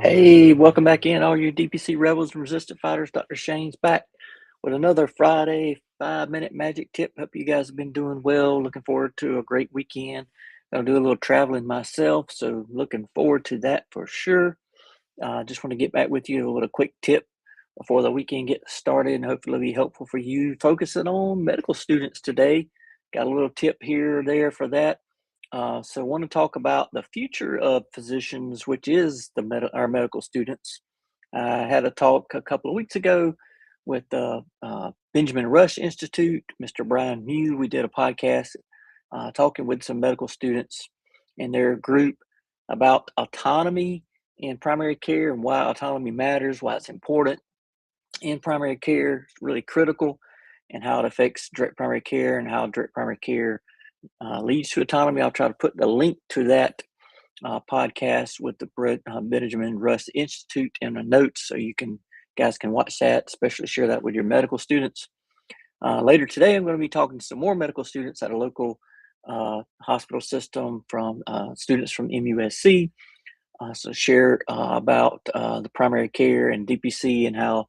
Hey, welcome back in, all you DPC rebels and resistant fighters. Dr. Shane's back with another Friday 5-minute magic tip. Hope you guys have been doing well. Looking forward to a great weekend. I'll do a little traveling myself, so looking forward to that for sure. Just want to get back with you with a quick tip before the weekend gets started, and hopefully it'll be helpful for you. Focusing on medical students today. Got a little tip here or there for that. So I want to talk about the future of physicians, which is our medical students. I had a talk a couple of weeks ago with the Benjamin Rush Institute, Mr. Brian Mew. We did a podcast talking with some medical students in their group about autonomy in primary care and why autonomy matters, why it's important in primary care. It's really critical, and how it affects direct primary care and how direct primary care leads to autonomy. I'll try to put the link to that podcast with the Benjamin Rush Institute in the notes, so you guys can watch that, especially share that with your medical students. Later today, I'm going to be talking to some more medical students at a local hospital system from students from MUSC. So share about the primary care and DPC and how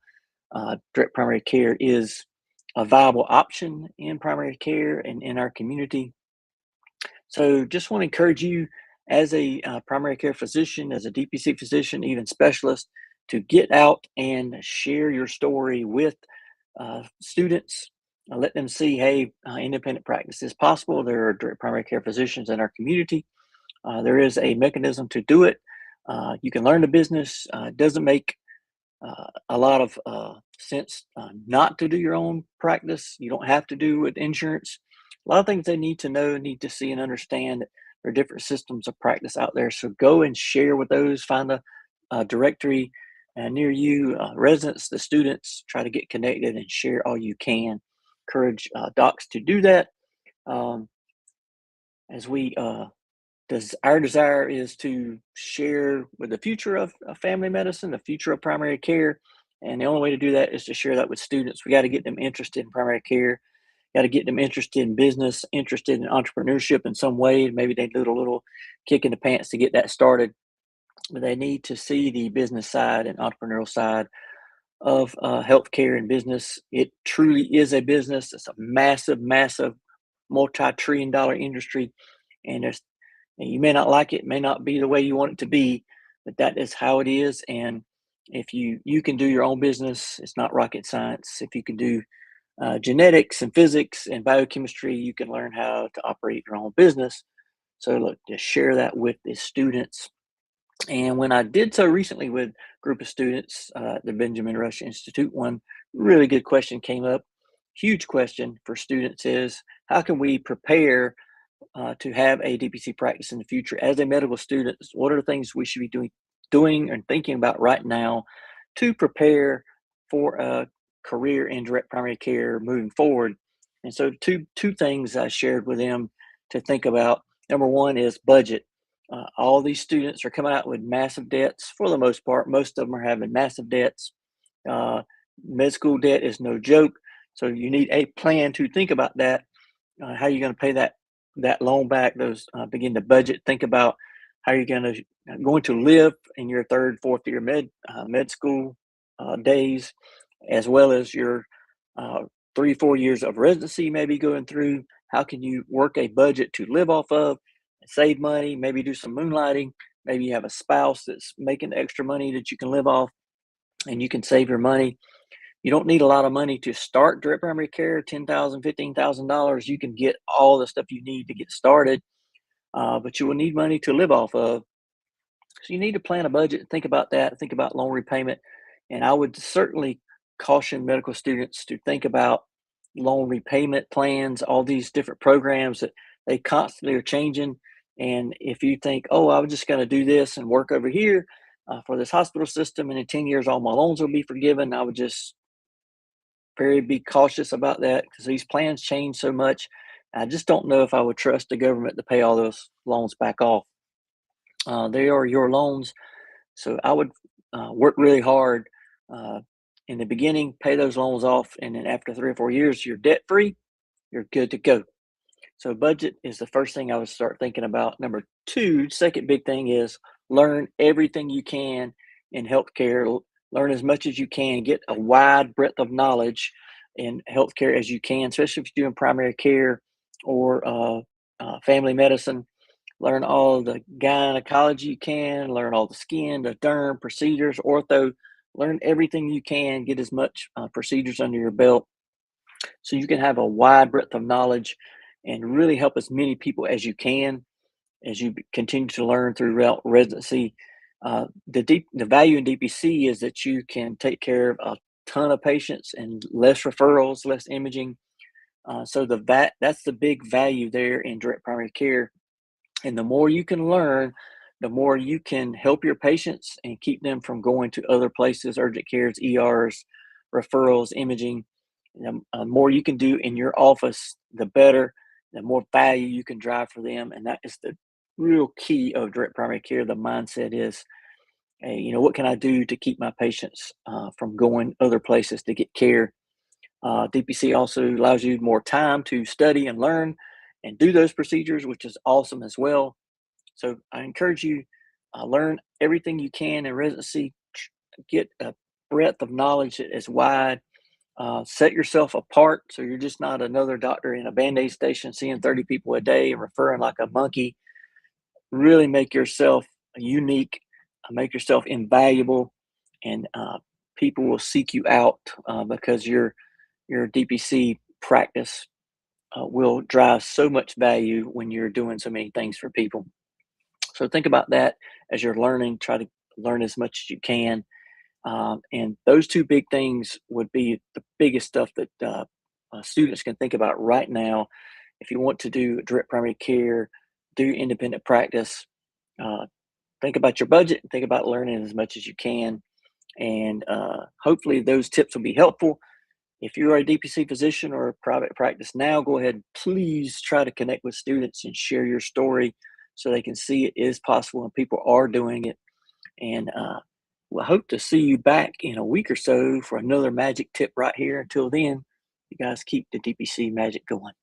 direct primary care is a viable option in primary care and in our community. So just want to encourage you as a primary care physician, as a DPC physician, even specialist, to get out and share your story with students. Let them see, hey, independent practice is possible. There are direct primary care physicians in our community. There is a mechanism to do it. You can learn the business. It doesn't make a lot of sense not to do your own practice. You don't have to do with insurance. A lot of things they need to know, need to see, and understand that there are different systems of practice out there. So go and share with those. Find a directory near you, residents, the students. Try to get connected and share all you can. Encourage docs to do that. Um, as we our desire is to share with the future of family medicine, the future of primary care. And the only way to do that is to share that with students. We got to get them interested in primary care, got to get them interested in business, interested in entrepreneurship in some way. Maybe they need a little kick in the pants to get that started, but they need to see the business side and entrepreneurial side of healthcare and business. It truly is a business. It's a massive, massive multi-trillion dollar industry. And you may not like it, may not be the way you want it to be, but that is how it is. And if you can do your own business, it's not rocket science. If you can do genetics and physics and biochemistry, you can learn how to operate your own business. So look, just share that with the students. And when I did so recently with a group of students at the Benjamin Rush Institute, one really good question came up. Huge question for students is, how can we prepare to have a DPC practice in the future as a medical student? What are the things we should be doing and thinking about right now to prepare for a career in direct primary care moving forward? And so two things I shared with them to think about. Number one is budget. All these students are coming out with massive debts for the most part. Most of them are having massive debts. Uh, Med school debt is no joke. So you need a plan to think about that. How you're going to pay that loan back. Those begin to budget. Think about how you're going to live in your third, fourth year med school days, as well as your 3-4 years of residency maybe going through. How can you work a budget to live off of, save money, maybe do some moonlighting? Maybe you have a spouse that's making extra money that you can live off, and you can save your money. You don't need a lot of money to start direct primary care. $10,000, $15,000. You can get all the stuff you need to get started, but you will need money to live off of. So you need to plan a budget. Think about that. Think about loan repayment, and I would certainly caution medical students to think about loan repayment plans. All these different programs that they constantly are changing. And if you think, oh, I was just going to do this and work over here for this hospital system, and in 10 years all my loans will be forgiven, I would just be cautious about that, because these plans change so much. I just don't know if I would trust the government to pay all those loans back off. They are your loans, so I would work really hard in the beginning, pay those loans off, and then after 3 or 4 years, you're debt free. You're good to go. So budget is the first thing I would start thinking about. Number two, second big thing is learn everything you can in healthcare. Learn as much as you can, get a wide breadth of knowledge in healthcare as you can, especially if you're doing primary care or family medicine. Learn all the gynecology you can, learn all the skin, the derm, procedures, ortho. Learn everything you can, get as much procedures under your belt so you can have a wide breadth of knowledge and really help as many people as you can as you continue to learn throughout residency. The value in DPC is that you can take care of a ton of patients and less referrals, less imaging. So that's the big value there in direct primary care. And the more you can learn, the more you can help your patients and keep them from going to other places, urgent cares, ERs, referrals, imaging. The more you can do in your office, the better, the more value you can drive for them. And that is the real key of direct primary care. The mindset is, hey, what can I do to keep my patients from going other places to get care? DPC also allows you more time to study and learn and do those procedures, which is awesome as well. So I encourage you learn everything you can in residency. Get a breadth of knowledge that is wide. Set yourself apart so you're just not another doctor in a band-aid station seeing 30 people a day and referring like a monkey. Really make yourself unique, make yourself invaluable, and people will seek you out because your DPC practice will drive so much value when you're doing so many things for people. So think about that as you're learning. Try to learn as much as you can. And those two big things would be the biggest stuff that students can think about right now. If you want to do direct primary care, do independent practice, uh, think about your budget, think about learning as much as you can. And hopefully those tips will be helpful. If you're a DPC physician or a private practice now, go ahead, please try to connect with students and share your story so they can see it is possible and people are doing it. And we'll hope to see you back in a week or so for another magic tip right here. Until then, you guys keep the DPC magic going.